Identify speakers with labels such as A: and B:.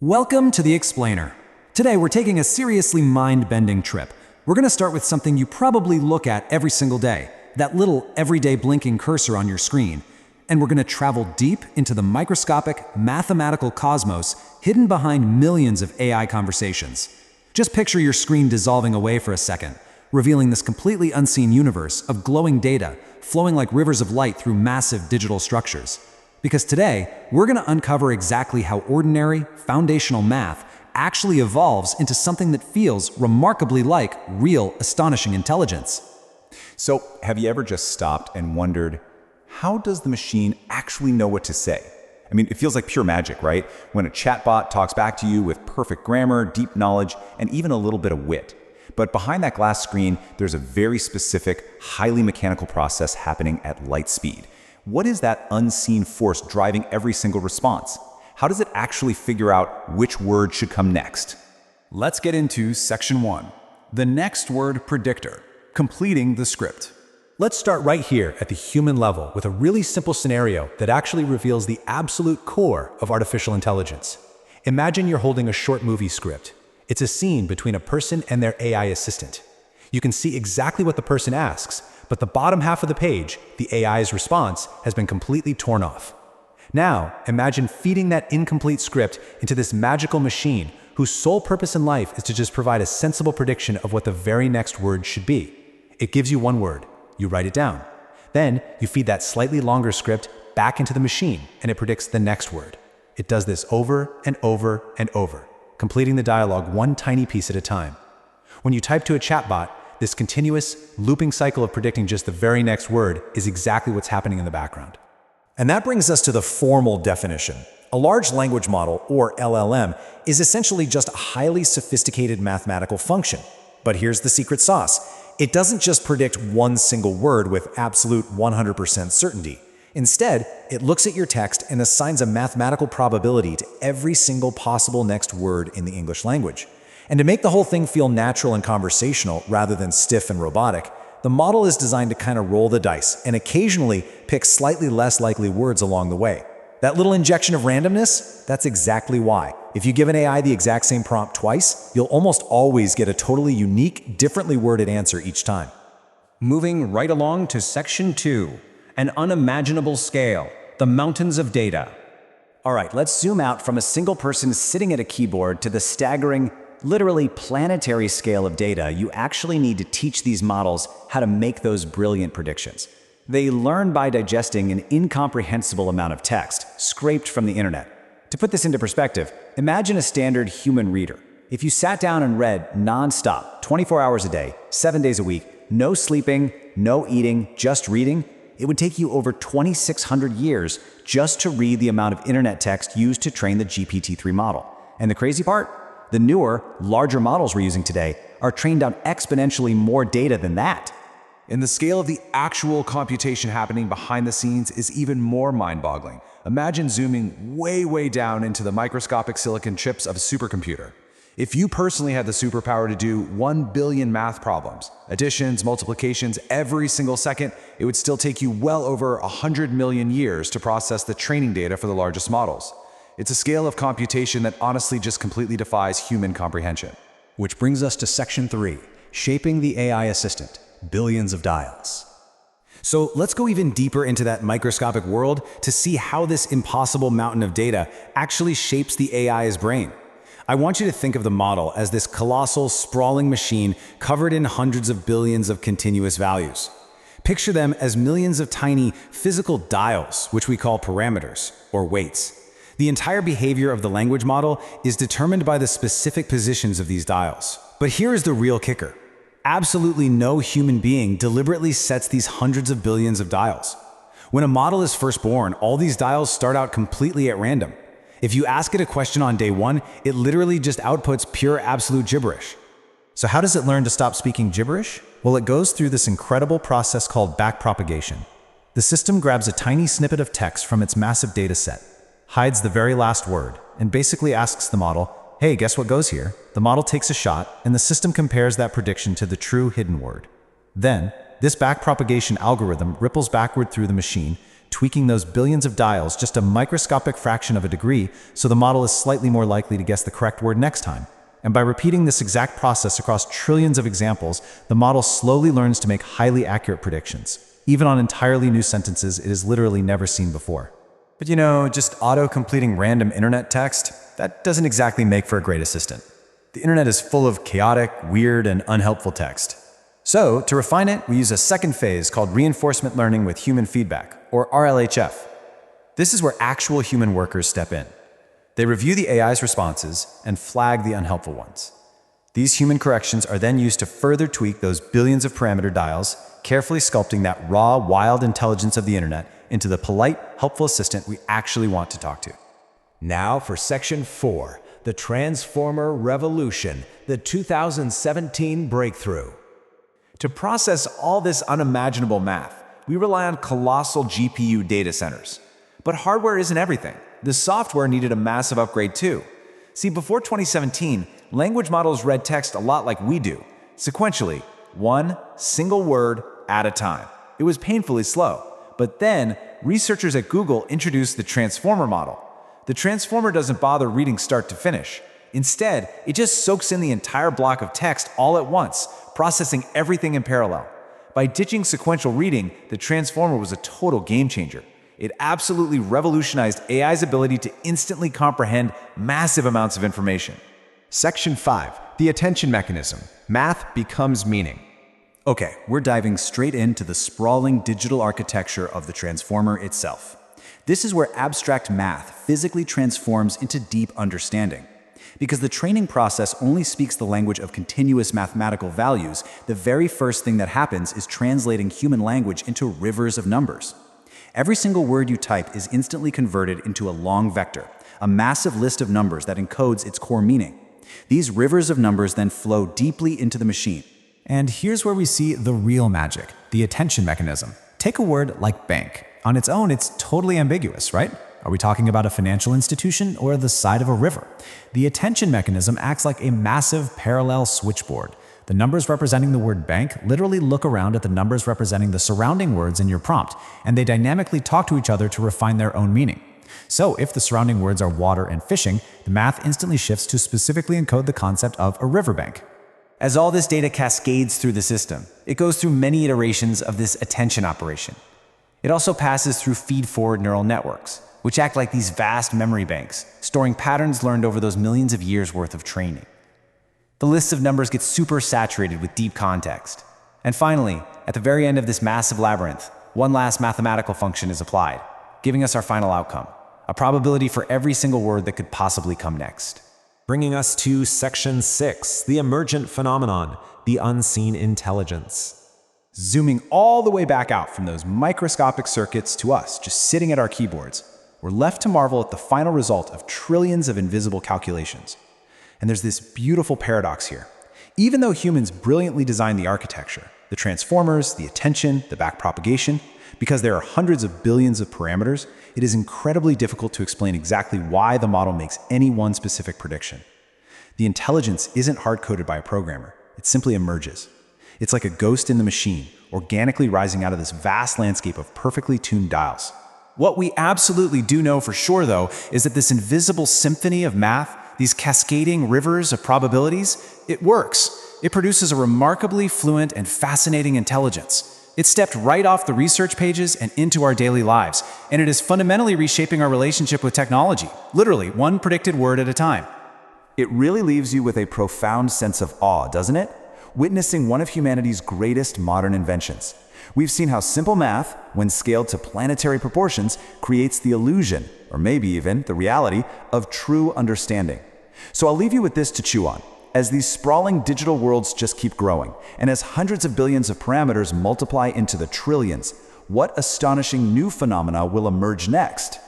A: Welcome to The Explainer. Today we're taking a seriously mind-bending trip. We're going to start with something you probably look at every single day, that little everyday blinking cursor on your screen. And we're going to travel deep into the microscopic, mathematical cosmos hidden behind millions of AI conversations. Just picture your screen dissolving away for a second, revealing this completely unseen universe of glowing data flowing like rivers of light through massive digital structures. Because today, we're going to uncover exactly how ordinary, foundational math actually evolves into something that feels remarkably like real, astonishing intelligence.
B: So, have you ever just stopped and wondered, how does the machine actually know what to say? I mean, it feels like pure magic, right? When a chatbot talks back to you with perfect grammar, deep knowledge, and even a little bit of wit. But behind that glass screen, there's a very specific, highly mechanical process happening at light speed. What is that unseen force driving every single response? How does it actually figure out which word should come next?
A: Let's get into Section 1, the next word predictor, completing the script.
C: Let's start right here at the human level with a really simple scenario that actually reveals the absolute core of artificial intelligence. Imagine you're holding a short movie script. It's a scene between a person and their AI assistant. You can see exactly what the person asks, but the bottom half of the page, the AI's response, has been completely torn off. Now, imagine feeding that incomplete script into this magical machine whose sole purpose in life is to just provide a sensible prediction of what the very next word should be. It gives you one word. You write it down. Then, you feed that slightly longer script back into the machine, and it predicts the next word. It does this over and over and over, completing the dialogue one tiny piece at a time. When you type to a chatbot, this continuous, looping cycle of predicting just the very next word is exactly what's happening in the background.
D: And that brings us to the formal definition. A large language model, or LLM, is essentially just a highly sophisticated mathematical function. But here's the secret sauce. It doesn't just predict one single word with absolute 100% certainty. Instead, it looks at your text and assigns a mathematical probability to every single possible next word in the English language. And to make the whole thing feel natural and conversational rather than stiff and robotic, the model is designed to kind of roll the dice and occasionally pick slightly less likely words along the way. That little injection of randomness, that's exactly why. If you give an AI the exact same prompt twice, you'll almost always get a totally unique, differently worded answer each time.
E: Moving right along to Section 2, an unimaginable scale, the mountains of data.
F: All right, let's zoom out from a single person sitting at a keyboard to the staggering, literally planetary scale of data. You actually need to teach these models how to make those brilliant predictions. They learn by digesting an incomprehensible amount of text, scraped from the internet. To put this into perspective, imagine a standard human reader. If you sat down and read non-stop, 24 hours a day, 7 days a week, no sleeping, no eating, just reading, it would take you over 2,600 years just to read the amount of internet text used to train the GPT-3 model. And the crazy part? The newer, larger models we're using today are trained on exponentially more data than that.
G: And the scale of the actual computation happening behind the scenes is even more mind-boggling. Imagine zooming way down into the microscopic silicon chips of a supercomputer. If you personally had the superpower to do 1 billion math problems, additions, multiplications, every single second, it would still take you well over 100 million years to process the training data for the largest models. It's a scale of computation that honestly just completely defies human comprehension.
C: Which brings us to Section 3, shaping the AI assistant, billions of dials.
A: So let's go even deeper into that microscopic world to see how this impossible mountain of data actually shapes the AI's brain. I want you to think of the model as this colossal, sprawling machine covered in hundreds of billions of continuous values. Picture them as millions of tiny physical dials, which we call parameters, or weights. The entire behavior of the language model is determined by the specific positions of these dials. But here is the real kicker. Absolutely no human being deliberately sets these hundreds of billions of dials. When a model is first born, all these dials start out completely at random. If you ask it a question on day one, it literally just outputs pure absolute gibberish.
D: So how does it learn to stop speaking gibberish? Well, it goes through this incredible process called backpropagation. The system grabs a tiny snippet of text from its massive data set, hides the very last word, and basically asks the model, hey, guess what goes here? The model takes a shot, and the system compares that prediction to the true hidden word. Then, this backpropagation algorithm ripples backward through the machine,
C: tweaking those billions of dials just a microscopic fraction of a degree so the model is slightly more likely to guess the correct word next time. And by repeating this exact process across trillions of examples, the model slowly learns to make highly accurate predictions, even on entirely new sentences it has literally never seen before.
F: But just auto-completing random internet text, that doesn't exactly make for a great assistant. The internet is full of chaotic, weird, and unhelpful text. So, to refine it, we use a second phase called reinforcement learning with human feedback, or RLHF. This is where actual human workers step in. They review the AI's responses and flag the unhelpful ones. These human corrections are then used to further tweak those billions of parameter dials, carefully sculpting that raw, wild intelligence of the internet into the polite, helpful assistant we actually want to talk to.
H: Now for Section 4, the Transformer Revolution, the 2017 breakthrough.
G: To process all this unimaginable math, we rely on colossal GPU data centers. But hardware isn't everything. The software needed a massive upgrade too. See, before 2017, language models read text a lot like we do, sequentially, one single word at a time. It was painfully slow. But then, researchers at Google introduced the transformer model. The transformer doesn't bother reading start to finish. Instead, it just soaks in the entire block of text all at once, processing everything in parallel. By ditching sequential reading, the transformer was a total game changer. It absolutely revolutionized AI's ability to instantly comprehend massive amounts of information.
E: Section 5, the attention mechanism. Math becomes meaning.
F: Okay, we're diving straight into the sprawling digital architecture of the transformer itself. This is where abstract math physically transforms into deep understanding. Because the training process only speaks the language of continuous mathematical values, the very first thing that happens is translating human language into rivers of numbers. Every single word you type is instantly converted into a long vector, a massive list of numbers that encodes its core meaning. These rivers of numbers then flow deeply into the machine.
C: And here's where we see the real magic, the attention mechanism. Take a word like bank. On its own, it's totally ambiguous, right? Are we talking about a financial institution or the side of a river? The attention mechanism acts like a massive parallel switchboard. The numbers representing the word bank literally look around at the numbers representing the surrounding words in your prompt, and they dynamically talk to each other to refine their own meaning. So if the surrounding words are water and fishing, the math instantly shifts to specifically encode the concept of a riverbank.
F: As all this data cascades through the system, it goes through many iterations of this attention operation. It also passes through feed-forward neural networks, which act like these vast memory banks, storing patterns learned over those millions of years' worth of training. The lists of numbers get super saturated with deep context. And finally, at the very end of this massive labyrinth, one last mathematical function is applied, giving us our final outcome, a probability for every single word that could possibly come next.
H: Bringing us to Section 6, the emergent phenomenon, the unseen intelligence.
G: Zooming all the way back out from those microscopic circuits to us just sitting at our keyboards, we're left to marvel at the final result of trillions of invisible calculations. And there's this beautiful paradox here. Even though humans brilliantly designed the architecture, the transformers, the attention, the backpropagation, because there are hundreds of billions of parameters, it is incredibly difficult to explain exactly why the model makes any one specific prediction. The intelligence isn't hard-coded by a programmer. It simply emerges. It's like a ghost in the machine, organically rising out of this vast landscape of perfectly tuned dials. What we absolutely do know for sure, though, is that this invisible symphony of math, these cascading rivers of probabilities, it works. It produces a remarkably fluent and fascinating intelligence. It stepped right off the research pages and into our daily lives, and it is fundamentally reshaping our relationship with technology, literally one predicted word at a time.
F: It really leaves you with a profound sense of awe, doesn't it? Witnessing one of humanity's greatest modern inventions. We've seen how simple math, when scaled to planetary proportions, creates the illusion, or maybe even the reality, of true understanding. So I'll leave you with this to chew on. As these sprawling digital worlds just keep growing, and as hundreds of billions of parameters multiply into the trillions, what astonishing new phenomena will emerge next?